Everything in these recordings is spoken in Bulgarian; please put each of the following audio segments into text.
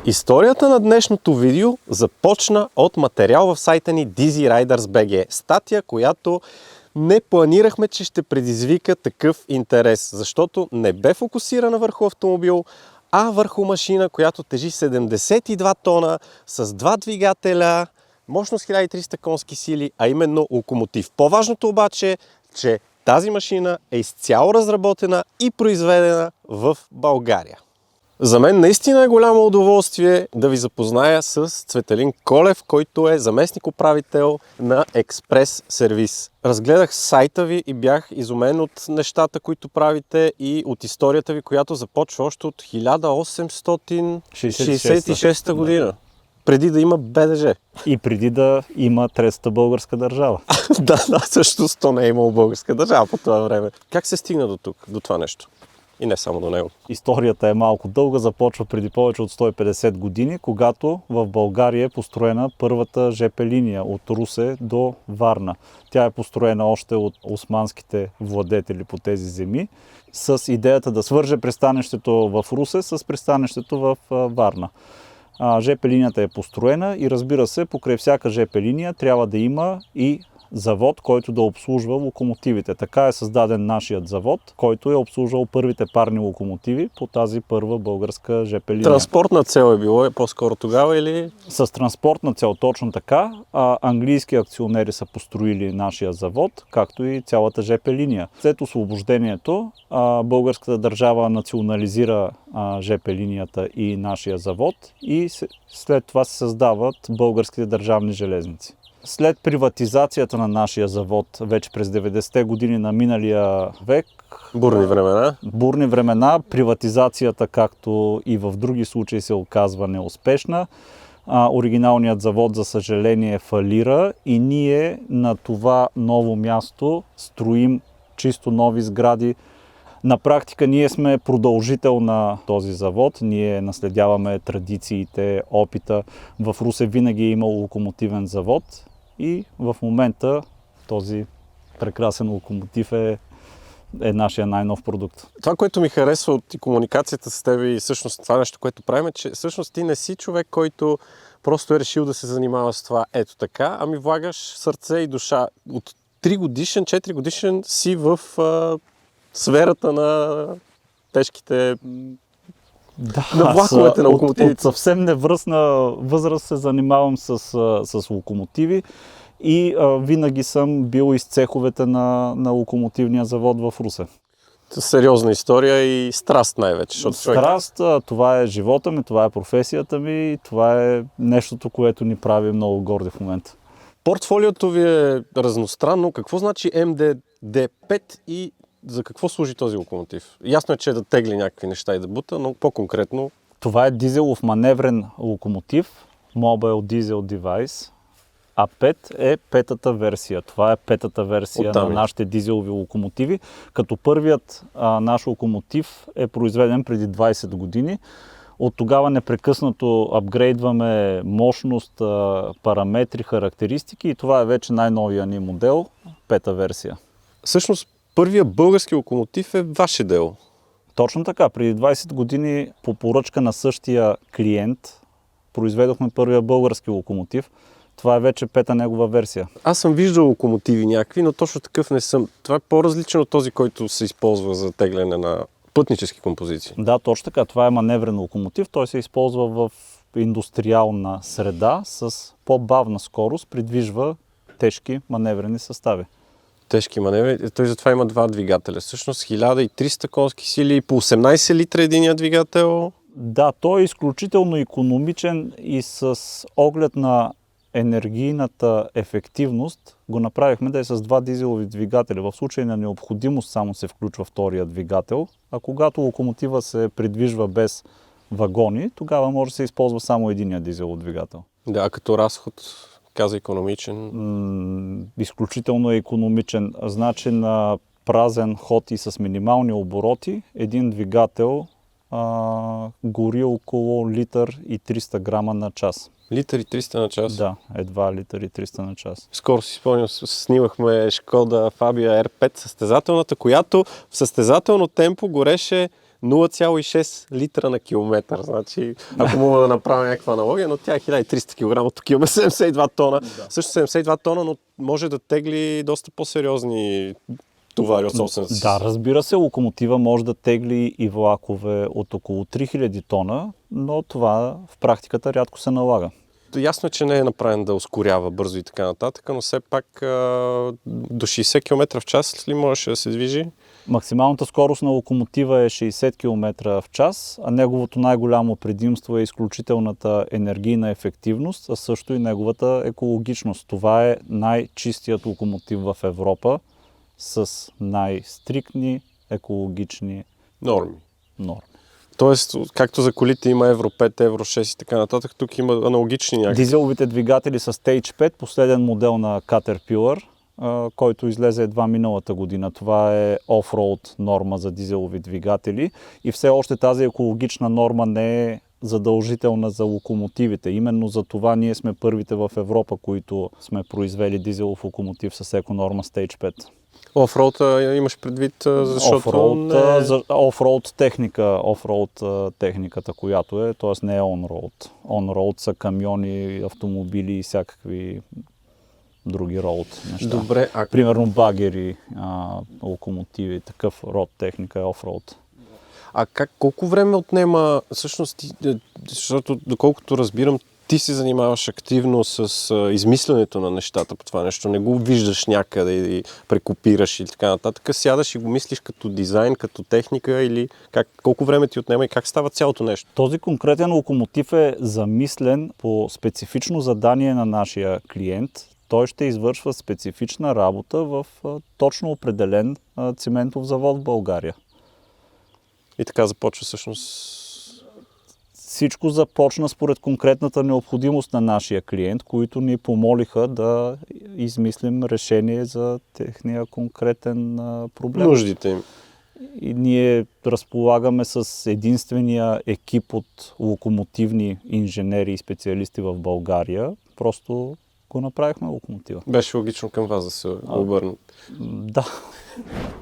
Историята на днешното видео започна от материал в сайта ни Dizzy Riders BG. Статия, която не планирахме, че ще предизвика такъв интерес, защото не бе фокусирана върху автомобил, а върху машина, която тежи 72 тона с два двигателя, мощност 1300 конски сили, а именно локомотив. По-важното обаче е, че тази машина е изцяло разработена и произведена в България. За мен наистина е голямо удоволствие да ви запозная с Цветелин Колев, който е заместник-управител на Експрес Сервис. Разгледах сайта ви и бях изумен от нещата, които правите и от историята ви, която започва още от 1866 година. Преди да има БДЖ. И преди да има Третата българска държава. Да, всъщност то не е имало българска държава по това време. Как се стигна до тук, до това нещо? И не само до него. Историята е малко дълга, започва преди повече от 150 години, когато в България е построена първата ЖП линия от Русе до Варна. Тя е построена още от османските владетели по тези земи, с идеята да свърже пристанището в Русе с пристанището в Варна. ЖП линията е построена и, разбира се, покрай всяка ЖП линия трябва да има и завод, който да обслужва локомотивите. Така е създаден нашият завод, който е обслужвал първите парни локомотиви по тази първа българска ЖП линия. Транспортна цел е било по-скоро тогава или? С транспортна цел точно така. Английски акционери са построили нашия завод, както и цялата ЖП линия. След освобождението българската държава национализира ЖП линията и нашия завод и след това се създават българските държавни железници. След приватизацията на нашия завод, вече през 90-те години на миналия век, бурни времена, приватизацията, както и в други случаи, се оказва неуспешна. Оригиналният завод, за съжаление, фалира и ние на това ново място строим чисто нови сгради. На практика ние сме продължител на този завод, ние наследяваме традициите, опита. В Русе винаги е имал локомотивен завод и в момента този прекрасен локомотив е нашия най-нов продукт. Това, което ми харесва от комуникацията с теб и всъщност това нещо, което правим, е, че всъщност ти не си човек, който просто е решил да се занимава с това ето така, ами влагаш сърце и душа. От 4 годишен си в сферата на тежките на влаковете, на локомотивите. От съвсем невръстна възраст се занимавам с локомотиви и винаги съм бил из цеховете на локомотивния завод в Русе. Сериозна история и страст най-вече. Страст, това е живота ми, това е професията ми и това е нещото, което ни прави много горди в момента. Портфолиото ви е разностранно. Какво значи МДД-5 и за какво служи този локомотив? Ясно е, че е да тегли някакви неща и да бута, но по-конкретно. Това е дизелов маневрен локомотив, Mobile Diesel Device, а 5 е петата версия. Това е петата версия на нашите дизелови локомотиви, като първият наш локомотив е произведен преди 20 години. От тогава непрекъснато апгрейдваме мощност, параметри, характеристики и това е вече най-новия ни модел, пета версия. Всъщност, първият български локомотив е ваше дело. Точно така. Преди 20 години по поръчка на същия клиент произведохме първия български локомотив. Това е вече пета негова версия. Аз съм виждал локомотиви някакви, но точно такъв не съм. Това е по-различен от този, който се използва за тегляне на пътнически композиции. Да, точно така. Това е маневрен локомотив. Той се използва в индустриална среда с по-бавна скорост, придвижва тежки маневрени състави. Тежки маневри. Той затова има два двигателя. Всъщност 1300 конски сили и по 18 литра единия двигател. Да, той е изключително икономичен и с оглед на енергийната ефективност го направихме да е с два дизелови двигателя. В случай на необходимост само се включва втория двигател, а когато локомотива се придвижва без вагони, тогава може да се използва само единия дизелов двигател. Да, като разход каза икономичен. Изключително е икономичен. Значи на празен ход и с минимални обороти един двигател гори около литър и 300 грама на час. Литър и 300 на час? Да, едва литър и 300 на час. Скоро си спомням, снимахме Шкода Фабия R5 състезателната, която в състезателно темпо гореше 0,6 литра на километър. Значи, ако мога да направя някаква аналогия, но тя е 1300 кг, тук имаме 72 тона. Също 72 тона, но може да тегли доста по-сериозни товари от собствената си. Да, разбира се, локомотива може да тегли и влакове от около 3000 тона, но това в практиката рядко се налага. Ясно е, че не е направен да ускорява бързо и така нататък, но все пак до 60 км в час ли можеше да се движи? Максималната скорост на локомотива е 60 км в час, а неговото най-голямо предимство е изключителната енергийна ефективност, а също и неговата екологичност. Това е най-чистият локомотив в Европа с най-стриктни екологични норми. Тоест, както за колите има Евро 5, Евро 6 и така нататък, тук има аналогични някакви. Дизеловите двигатели са Stage 5, последен модел на Caterpillar, който излезе едва миналата година. Това е офроуд норма за дизелови двигатели и все още тази екологична норма не е задължителна за локомотивите. Именно за това ние сме първите в Европа, които сме произвели дизелов локомотив с еконорма Stage 5. Офроуд имаш предвид, защото офроуд техниката, която е, т.е. не е онроуд. Онроуд са камиони, автомобили и всякакви други роуд неща. Добре, примерно багери, локомотиви, такъв род техника е офроуд. А колко време отнема, всъщност, защото доколкото разбирам, ти се занимаваш активно с измисленето на нещата по това нещо, не го виждаш някъде и прекопираш и така нататък, сядаш и го мислиш като дизайн, като техника или колко време ти отнема и как става цялото нещо? Този конкретен локомотив е замислен по специфично задание на нашия клиент. Той ще извършва специфична работа в точно определен циментов завод в България. И така започва всъщност. Всичко започна според конкретната необходимост на нашия клиент, които ни помолиха да измислим решение за техния конкретен проблем. Нуждите им. И ние разполагаме с единствения екип от локомотивни инженери и специалисти в България. Просто го направихме локомотива. Беше логично към вас да се обърнат. Да.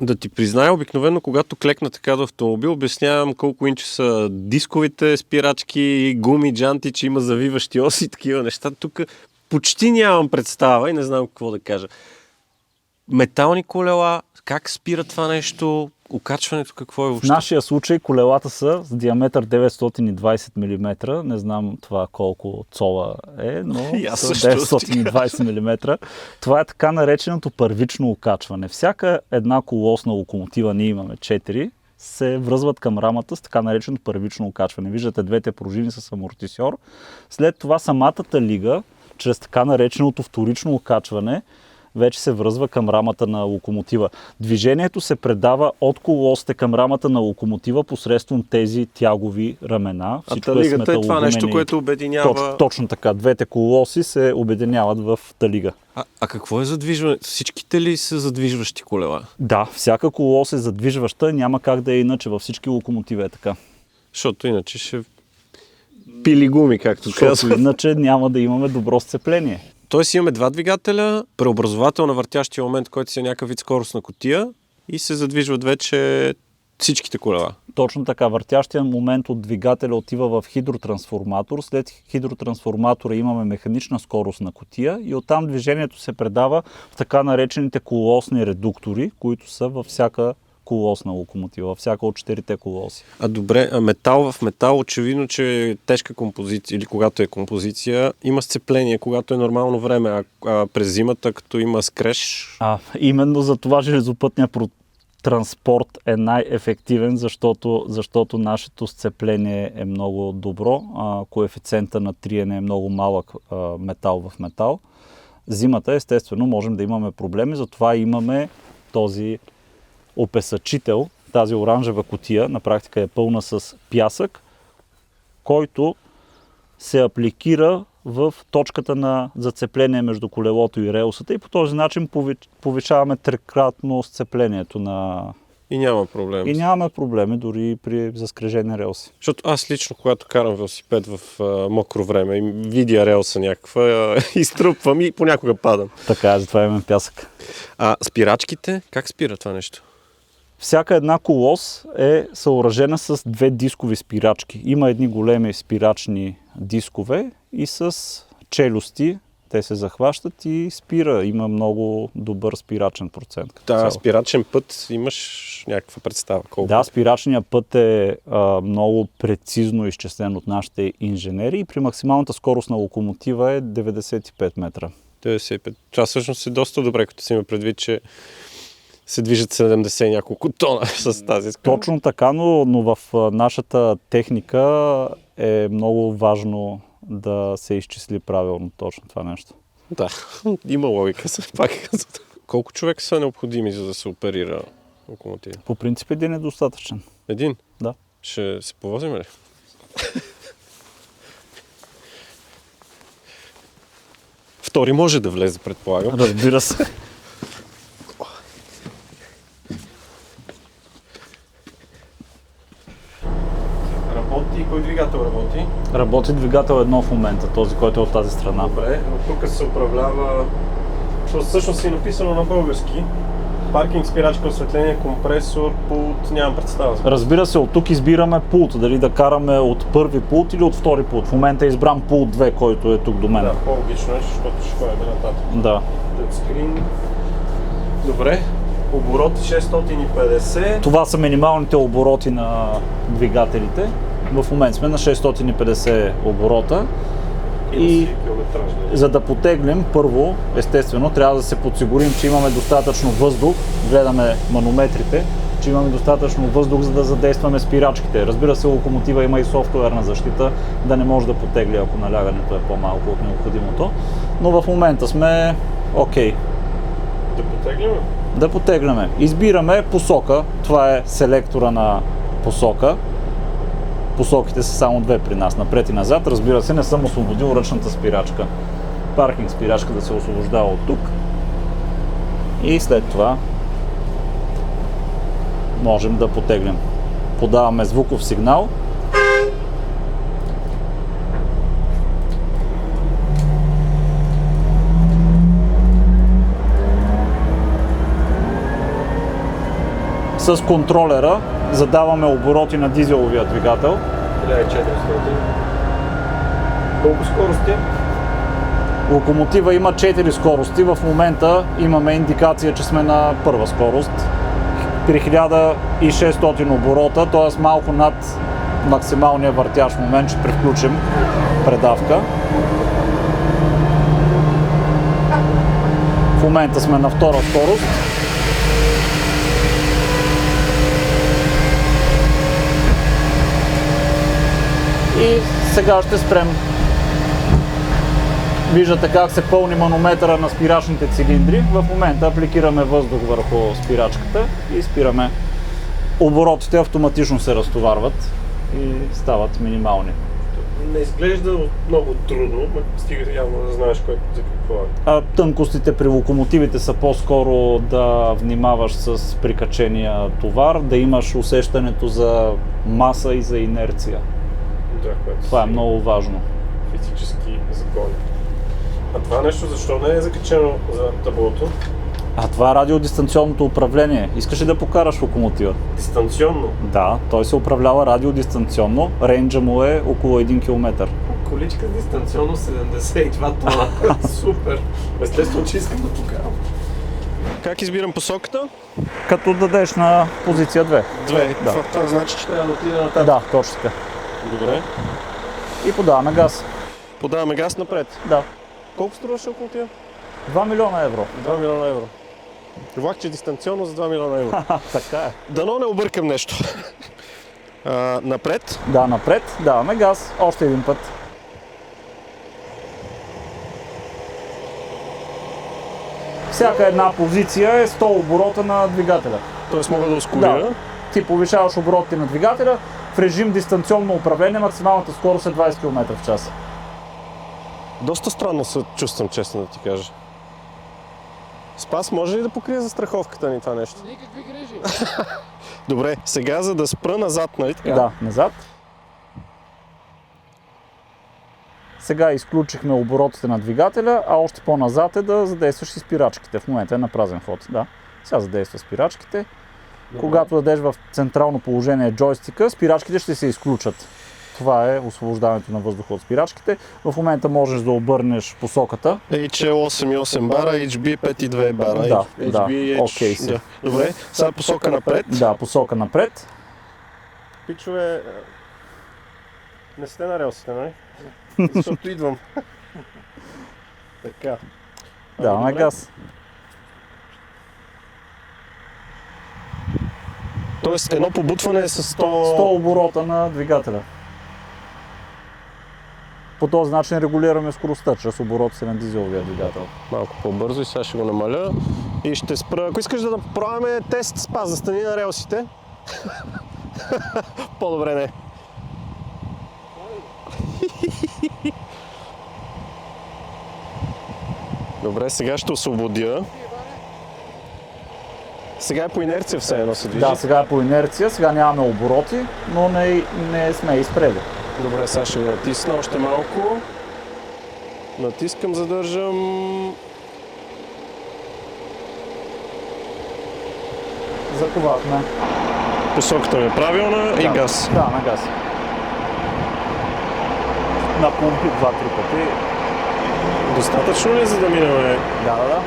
Да ти призная, обикновено, когато клекна така до автомобил, обяснявам колко инчи са дисковите спирачки, гуми, джанти, че има завиващи оси и такива неща. Тук почти нямам представа и не знам какво да кажа. Метални колела, как спира това нещо, окачването какво е въобще? В нашия случай колелата са с диаметър 920 мм. Не знам това колко цола е, но са 920 мм. Това е така нареченото първично окачване. Всяка една колосна локомотива, ние имаме 4, се връзват към рамата с така нареченото първично окачване. Виждате двете пружини с амортисьор. След това самата талига, чрез така нареченото вторично окачване, вече се връзва към рамата на локомотива. Движението се предава от колосите към рамата на локомотива посредством тези тягови ramена. А талигата е това нещо, което обединява. Точно така. Двете колоси се обединяват в талига. А какво е задвижване? Всичките ли са задвижващи колела? Да, всяка колос е задвижваща. Няма как да е иначе. Във всички локомотиви е така. Защото иначе ще пили гуми, както казват. Иначе няма да имаме добро сцепление. Тоест имаме два двигателя, преобразовател на въртящия момент, който си е някакъв вид скоростна кутия и се задвижват вече всичките колела. Точно така. Въртящия момент от двигателя отива в хидротрансформатор. След хидротрансформатора имаме механична скоростна кутия и оттам движението се предава в така наречените колосни редуктори, които са във всяка колосна локомотива, във всяка от 4-те колоси. Добре, метал в метал, очевидно, че е тежка композиция или когато е композиция, има сцепление, когато е нормално време, а през зимата, като има скреж. Именно за това железопътният транспорт е най-ефективен, защото нашето сцепление е много добро, коефициента на триене е много малък метал в метал. Зимата, естествено, можем да имаме проблеми, затова имаме този опесачител, тази оранжева кутия, на практика е пълна с пясък, който се апликира в точката на зацепление между колелото и релсата и по този начин повишаваме трикратно сцеплението на. И няма проблем. И нямаме проблеми дори при заскрежени релси. Защото аз лично, когато карам велосипед в мокро време и видя релса някаква, изтръпвам и понякога падам. Така, затова имаме пясък. А спирачките, как спира това нещо? Всяка една колос е съоръжена с две дискови спирачки. Има едни големи спирачни дискове и с челюсти. Те се захващат и спира. Има много добър спирачен процент. Да, спирачен път имаш някаква представа колко? Да, спирачният път е много прецизно изчислен от нашите инженери и при максималната скорост на локомотива е 95 метра. 95. Това всъщност е доста добре, като си има предвид, че се движат 70 няколко тона с тази скорост. Точно така, но в нашата техника е много важно да се изчисли правилно точно това нещо. Да, има логика все пак. Колко човека са необходими, за да се оперира локомотив? По принцип един е достатъчен. Един? Да. Ще се повозим ли? Втори може да влезе, предполагам. Разбира се. Работи. Кой двигател работи? Работи двигател едно в момента, този, който е от тази страна. Добре, но тук се управлява... Всъщност е написано на български. Паркинг, спирачка, осветление, компресор, пулт, нямам представа. Разбира се, от тук избираме пулт, дали да караме от първи пулт или от втори пулт. В момента е избран пулт 2, който е тук до мен. Да, по-логично е, защото ще ходим нататък. Да. Тъчскрин. Добре. Обороти 650. Това са минималните обороти на двигателите. В момента сме на 650 оборота. И за да потеглим, първо, естествено, трябва да се подсигурим, че имаме достатъчно въздух. Гледаме манометрите, че имаме достатъчно въздух, за да задействаме спирачките. Разбира се, локомотива има и софтуерна защита, да не може да потегли, ако налягането е по-малко от необходимото. Но в момента сме окей. Да потегляме? Да потегляме. Избираме посока. Това е селектора на посока. Посоките са само две при нас, напред и назад. Разбира се, не съм освободил ръчната спирачка. Паркинг спирачка да се освобождава от тук. И след това можем да потеглим. Подаваме звуков сигнал. С контролера задаваме обороти на дизеловия двигател. 1400. Колко скорости? Локомотива има 4 скорости. В момента имаме индикация, че сме на първа скорост. При 1600 оборота, т.е. малко над максималния въртящ момент, ще превключим предавка. В момента сме на втора скорост. И сега ще спрем. Виждате как се пълни манометъра на спирачните цилиндри. В момента апликираме въздух върху спирачката и спираме. Оборотите автоматично се разтоварват и стават минимални. Не изглежда много трудно, стига явно да знаеш за какво е. Тънкостите при локомотивите са по-скоро да внимаваш с прикачения товар, да имаш усещането за маса и за инерция. Това е много важно. Физически закони. А това нещо защо не е закачено за таблото? Това е радиодистанционното управление. Искаш ли да покараш локомотива? Дистанционно? Да, той се управлява радиодистанционно. Рейнджа му е около 1 км. Количка дистанционно 72 тона. Супер! Естествено, че искам да покарам. Как избирам посоката? Като дадеш на позиция 2. 2. Да. Това значи, че трябва да отида нататък. Да, точно така. Добре. И подаваме газ. Подаваме газ напред. Да. Колко струваше локомотива? 2 милиона евро. 2 милиона евро. Влакче дистанционно за 2 милиона евро. Така е. Дано не объркам нещо. Напред. Да, напред. Даваме газ. Още един път. Всяка една позиция е 100 оборота на двигателя. Тоест мога да ускоря. Да. Ти повишаваш оборотите на двигателя. В режим дистанционно управление максималната скорост е 20 км в час. Доста странно се чувствам, честно да ти кажа. Спас, може ли да покрие застраховката ни това нещо? Никакви грижи. Добре, сега за да спра назад, нали така? Да, назад. Сега изключихме оборотите на двигателя, а още по-назад е да задействаш и спирачките. В момента е на празен ход. Да. Сега задейства спирачките Когато дадеш в централно положение джойстика, спирачките ще се изключат. Това е освобождаването на въздуха от спирачките. В момента можеш да обърнеш посоката. HL 8,8 бара, HB 5,2 бара. Да, HB, да, окей си. да. Добре, сега посока напред. Да, посока напред. Пичове, не сте на релсите, нали? Защото идвам. Така. Да, на газ. Тоест едно побутване е с 100... 100 оборота на двигателя. По този начин регулираме скоростта, чрез оборот си на дизеловия двигател. Малко по-бързо и сега ще го намаля. И ще спра. Ако искаш да направим тест с паз, застани на релсите. По-добре не. Добре, сега ще освободя. Сега е по инерция все едно се движи. Да, сега е по инерция, сега нямаме обороти, но не сме изпрели. Добре, сега ще го натисна още малко. Натискам, задържам. Заковахме. Посоката ми е правилна и газ. Да, на газ. На помпи 2-3 пъти. Достатъчно ли е, за да минем? Да.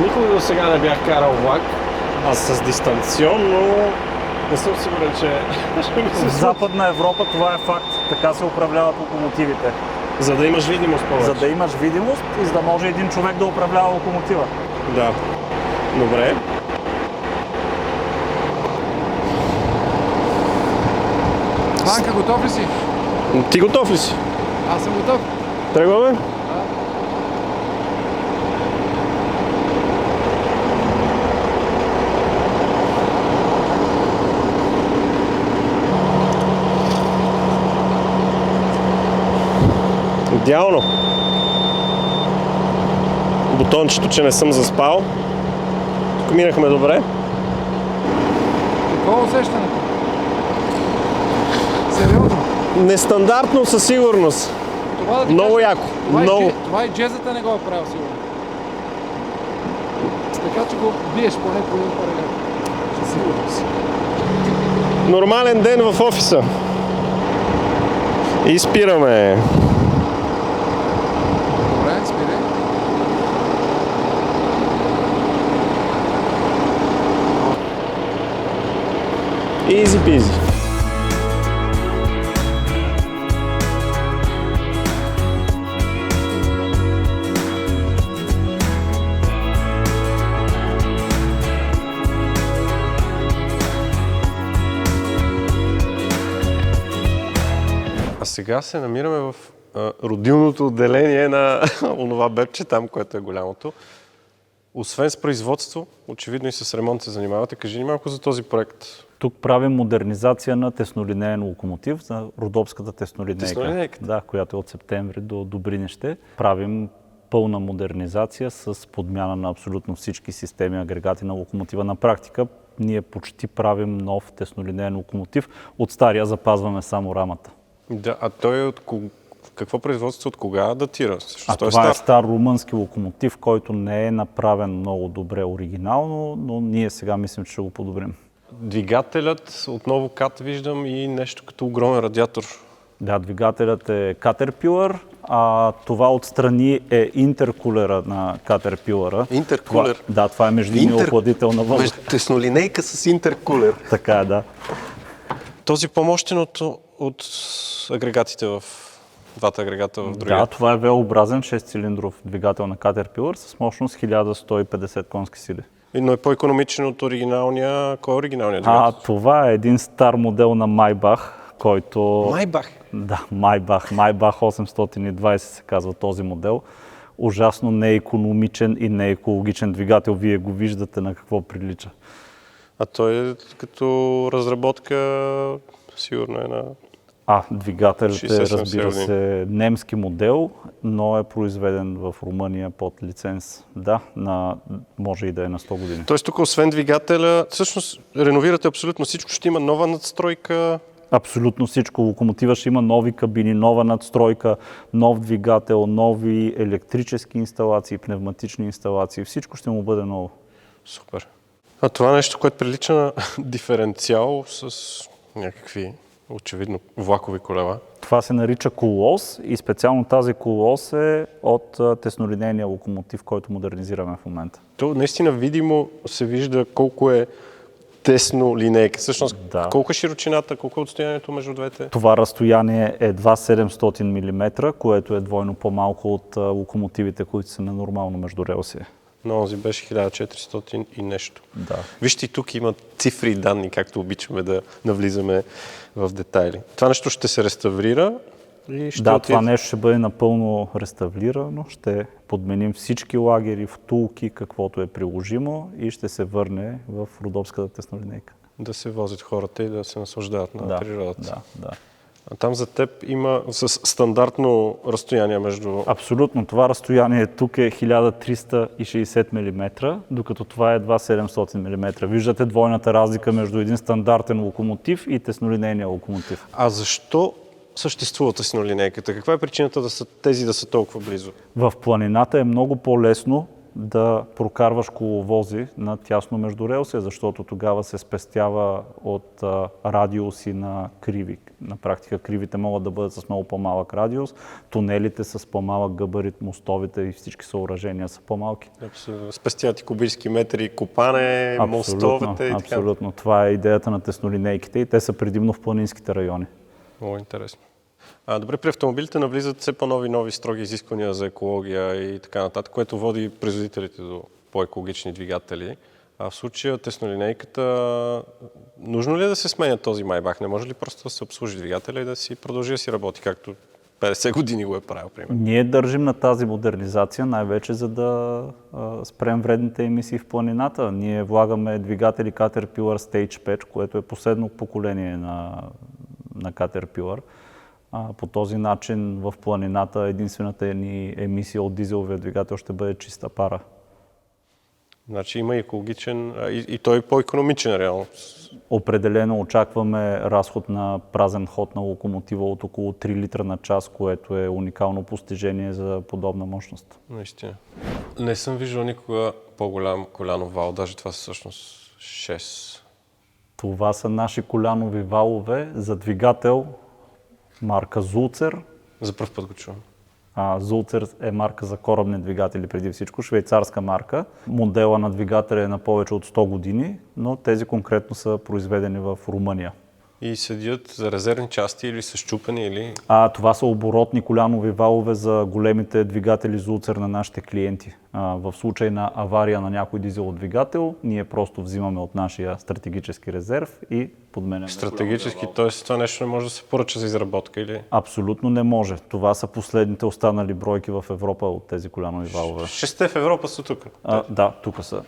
Никога до сега не бях карал влак, аз с дистанционно не съм сигурен, че ще ми се В случи. Западна Европа това е факт. Така се управляват локомотивите. За да имаш видимост повече. За да имаш видимост и за да може един човек да управлява локомотива. Да. Добре. Ванка, готов ли си? Ти готов ли си? Аз съм готов. Тръгваме? Идеално. Бутончето, че не съм заспал. Тук минахме добре. Какво е усещането? Сериозно? Нестандартно със сигурност. Това да ти Много кажа, яко. Това, Много. това и джезата не го е правил сигурно. Така че го биеш поне по един паралел. Със сигурност. Нормален ден в офиса. И спираме. Добре, спирай. Easy peasy. А сега се намираме в родилното отделение на онова бебче, там, което е голямото. Освен с производство, очевидно и с ремонт се занимавате. Кажи ни малко за този проект. Тук правим модернизация на теснолинеен локомотив за Родопската теснолинейка. Теснолинейката? Да, която е от септември до Добринище. Правим пълна модернизация с подмяна на абсолютно всички системи, агрегати на локомотива. На практика ние почти правим нов теснолинеен локомотив. От стария запазваме само рамата. Да, а той е от какво производство, от кога датира? Също той Това е стар румънски локомотив, който не е направен много добре оригинално, но ние сега мислим, че ще го подобрим. Двигателят, отново кат виждам и нещо като огромен радиатор. Да, двигателят е Caterpillar, а това отстрани е интеркулера на Caterpillar. Интеркулер? Това е междинния охладител на въздух. Теснолинейка с интеркулер. Така е, да. Този по-мощен от агрегатите в двата агрегата в другия. Да, това е V-образен 6-цилиндров двигател на Caterpillar с мощност 1150 конски сили. Но е по-икономичен от оригиналния. Кой е оригиналният двигател? Това е един стар модел на Maybach, който... Майбах. Да, Maybach 820 се казва този модел. Ужасно неикономичен и неекологичен двигател. Вие го виждате на какво прилича. А той е като разработка, сигурно е на... Двигателят е, 60-70 разбира се, немски модел, но е произведен в Румъния под лиценз. Да, може и да е на 100 години. Тоест тук освен двигателя, всъщност реновирате абсолютно всичко, ще има нова надстройка. Абсолютно всичко. Локомотива ще има нови кабини, нова надстройка, нов двигател, нови електрически инсталации, пневматични инсталации. Всичко ще му бъде ново. Супер. А това е нещо, което прилича на диференциал с някакви, очевидно, влакови колела. Това се нарича колос и специално тази колос е от теснолинейния локомотив, който модернизираме в момента. То наистина видимо се вижда колко е тесно линейка. Всъщност, Да. колко е широчината, колко е отстоянието между двете? Това разстояние е едва 700 мм, което е двойно по-малко от локомотивите, които са ненормално между релси. На онзи беше 1400 и нещо. Да. Вижте, и тук има цифри и данни, както обичаме да навлизаме в детайли. Това нещо ще се реставрира и ще Да, отиде. това нещо ще бъде напълно реставрирано, ще подменим всички лагери, втулки, каквото е приложимо и ще се върне в родопската теснолинейка. Да се возят хората и да се наслаждават на природата. Да. А там за теб има с стандартно разстояние между... Абсолютно. Това разстояние тук е 1360 мм, докато това е едва 700 мм. Виждате двойната разлика между един стандартен локомотив и теснолинейния локомотив. А защо съществува теснолинейката? Каква е причината тези да са толкова близо? В планината е много по-лесно да прокарваш коловози на тясно между релси, защото тогава се спестява от радиуси на криви. На практика кривите могат да бъдат с много по-малък радиус, тунелите с по-малък габарит, мостовите и всички съоръжения са по-малки. Спестяват и кубически метри, копане, мостовете и така. Абсолютно. Това е идеята на теснолинейките и те са предимно в планинските райони. Много интересно. Добре, при автомобилите навлизат все по-нови строги изисквания за екология и така нататък, което води производителите до по-екологични двигатели. А в случая теснолинейката, нужно ли е да се сменя този Майбах? Не може ли просто да се обслужи двигателя и да си продължи да си работи, както 50 години го е правил, примерно? Ние държим на тази модернизация най-вече за да спрем вредните емисии в планината. Ние влагаме двигатели Caterpillar Stage 5, което е последно поколение на Caterpillar. По този начин в планината единствената ни емисия от дизеловия двигател ще бъде чиста пара. Значи има екологичен и той е по-икономичен реално. Определено очакваме разход на празен ход на локомотива от около 3 литра на час, което е уникално постижение за подобна мощност. Наистина. Не съм виждал никога по-голям колянов вал, даже това са всъщност 6. Това са наши колянови валове за двигател марка Зулцер. За пръв път го чувам. Зулцер е марка за корабни двигатели преди всичко, швейцарска марка. Модела на двигателя е на повече от 100 години, но тези конкретно са произведени в Румъния. И седят за резервни части или са счупени или... Това са оборотни колянови валове за големите двигатели Зулцер на нашите клиенти. В случай на авария на някой дизелов двигател, ние просто взимаме от нашия стратегически резерв и подменяме. Стратегически, т.е. това нещо не може да се поръча за изработка или... Абсолютно не може. Това са последните останали бройки в Европа от тези колянови валове. 6 в Европа са тук. Да, тук са.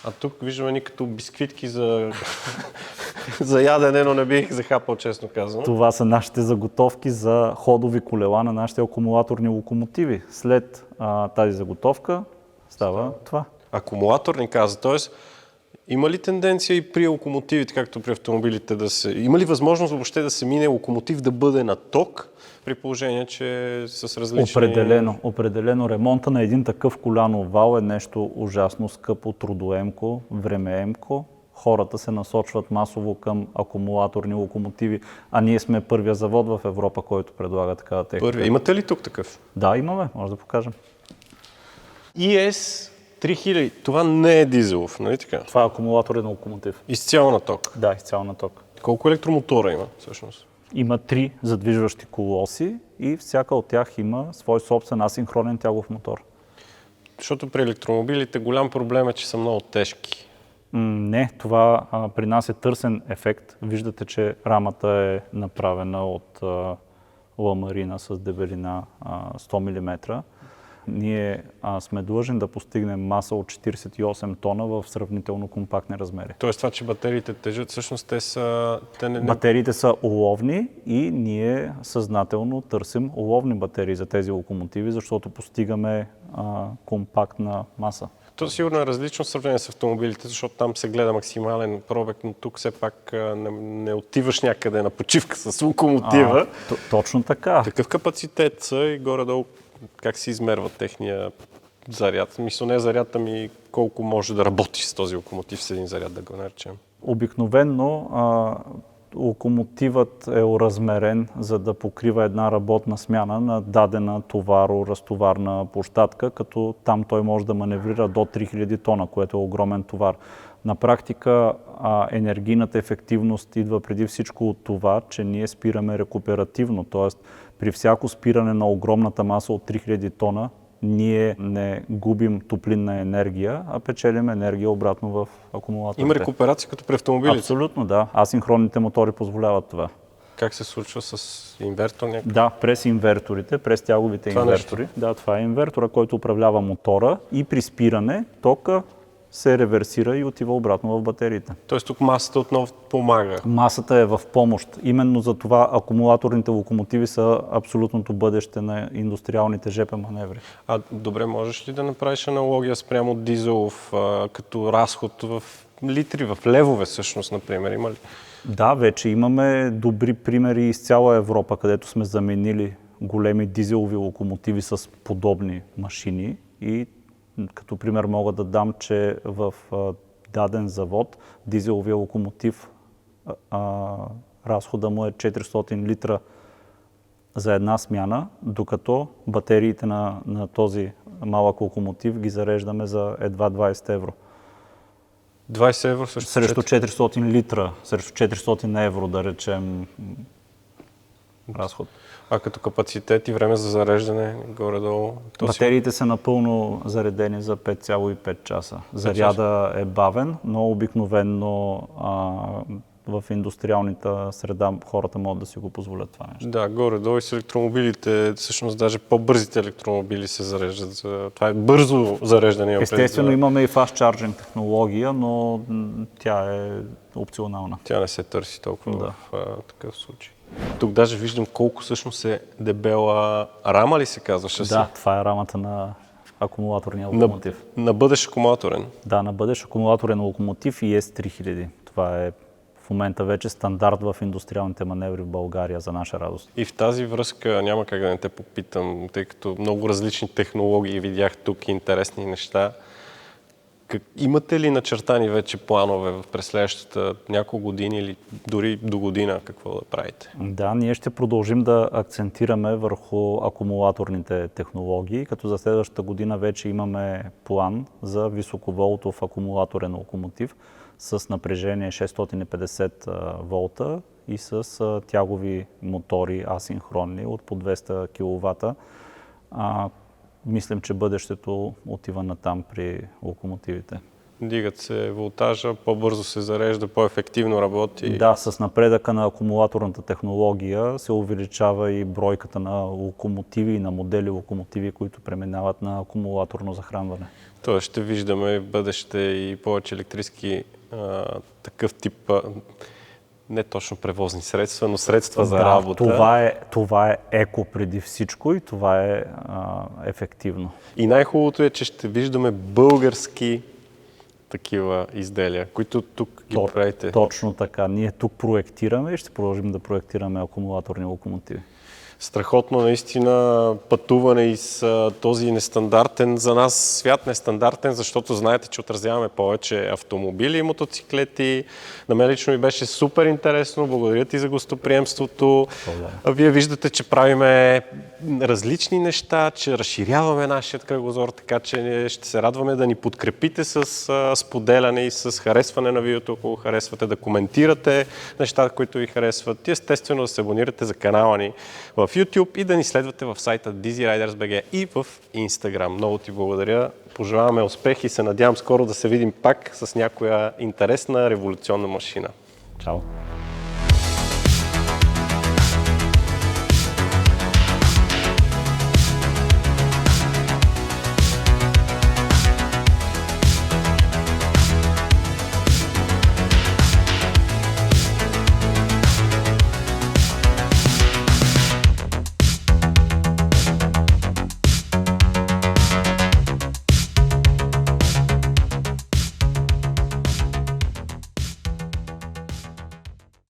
А тук виждаме ни като бисквитки за ядене, но не бих захапал, честно казано. Това са нашите заготовки за ходови колела на нашите акумулаторни локомотиви. След тази заготовка става това. Акумулаторни каза, т.е. има ли тенденция и при локомотивите, както при автомобилите, има ли възможност въобще да се мине локомотив да бъде на ток, при положение, че с различни... Определено. Ремонта на един такъв колянов вал е нещо ужасно скъпо, трудоемко, времеемко. Хората се насочват масово към акумулаторни локомотиви, а ние сме първия завод в Европа, който предлага такава техника. Първия. Имате ли тук такъв? Да, имаме. Може да покажем. ES 3000. Това не е дизелов, нали така? Това е акумулаторен локомотив. Изцяло на ток. Да, изцяло на ток. Колко електромотора има всъщност? Има 3 задвижващи колоси и всяка от тях има свой собствен асинхронен тягов мотор. Защото при електромобилите голям проблем е, че са много тежки. Не, това при нас е търсен ефект. Виждате, че рамата е направена от ламарина с дебелина 100 мм. Ние сме длъжни да постигнем маса от 48 тона в сравнително компактни размери. Тоест това, че батериите тежат, всъщност те са... Батериите са оловни и ние съзнателно търсим оловни батерии за тези локомотиви, защото постигаме компактна маса. То сигурно е различно в сравнение с автомобилите, защото там се гледа максимален пробег, но тук все пак не отиваш някъде на почивка с локомотива. Точно така. Такъв капацитет са и горе-долу как се измерва техния заряд. Мисля, не заряд, ами колко може да работи с този локомотив с един заряд, да го наречем. Обикновенно локомотивът е оразмерен, за да покрива една работна смяна на дадена товаро-разтоварна площадка, като там той може да маневрира до 3000 тона, което е огромен товар. На практика енергийната ефективност идва преди всичко от това, че ние спираме рекуперативно, т.е. при всяко спиране на огромната маса от 3000 тона, ние не губим топлинна енергия, а печелим енергия обратно в акумулаторите. Има рекуперация като при автомобилите? Абсолютно, да. Асинхронните мотори позволяват това. Как се случва с инвертор някакъв? Да, през инверторите, през тяговите инвертори. Нещо. Да, това е инвертора, който управлява мотора и при спиране тока се реверсира и отива обратно в батериите. Тоест тук масата отново помага. Масата е в помощ. Именно за това акумулаторните локомотиви са абсолютното бъдеще на индустриалните ЖП маневри. Добре, можеш ли да направиш аналогия спрямо дизелов като разход в литри, в левове всъщност, например? Има ли? Да, вече имаме добри примери из цяла Европа, където сме заменили големи дизелови локомотиви с подобни машини и като пример мога да дам, че в даден завод дизеловия локомотив разхода му е 400 литра за една смяна, докато батериите на този малък локомотив ги зареждаме за едва 20 евро. 20 евро срещу 400 литра, срещу 400 евро, да речем, разход. А като капацитет и време за зареждане, горе-долу? Батериите са напълно заредени за 5,5 часа. Заряда е бавен, но обикновено в индустриалната среда хората могат да си го позволят това нещо. Да, горе-долу и с електромобилите, всъщност даже по-бързите електромобили се зареждат. Това е бързо зареждане. Естествено имаме и fast charging технология, но тя е опционална. Тя не се търси толкова в такъв случай. Тук даже виждам колко всъщност е дебела рама ли се казваше? Да, това е рамата на акумулаторния локомотив. На бъдещ акумулаторен? Да, на бъдещ акумулаторен локомотив и S3000. Това е в момента вече стандарт в индустриалните маневри в България, за наша радост. И в тази връзка няма как да не те попитам, тъй като много различни технологии видях тук, интересни неща. Имате ли начертани вече планове през следващата няколко години или дори до година какво да правите? Да, ние ще продължим да акцентираме върху акумулаторните технологии, като за следващата година вече имаме план за високоволтов акумулаторен локомотив с напрежение 650 волта и с тягови мотори асинхронни от по 200 кВт. Мислим, че бъдещето отива натам при локомотивите. Дигат се волтажа, по-бързо се зарежда, по-ефективно работи. Да, с напредъка на акумулаторната технология се увеличава и бройката на локомотиви и на модели локомотиви, които преминават на акумулаторно захранване. Тоест ще виждаме в бъдеще и повече електрически такъв тип, не точно превозни средства, но средства за работа. Това е еко преди всичко и това е ефективно. И най-хубавото е, че ще виждаме български такива изделия, които тук ги правите. Точно така. Ние тук проектираме и ще продължим да проектираме акумулаторни локомотиви. Страхотно наистина пътуване и с този нестандартен за нас свят, нестандартен, защото знаете, че отразяваме повече автомобили и мотоциклети. На мен лично ми беше супер интересно. Благодаря ти за гостоприемството. Вие виждате, че правиме различни неща, че разширяваме нашия кръгозор, така че ще се радваме да ни подкрепите с споделяне и с харесване на видеото, ако го харесвате, да коментирате нещата, които ви харесват и естествено да се абонирате за канала ни в YouTube и да ни следвате в сайта DizyRiders.bg и в Instagram. Много ти благодаря. Пожелаваме успех и се надявам скоро да се видим пак с някоя интересна революционна машина. Чао!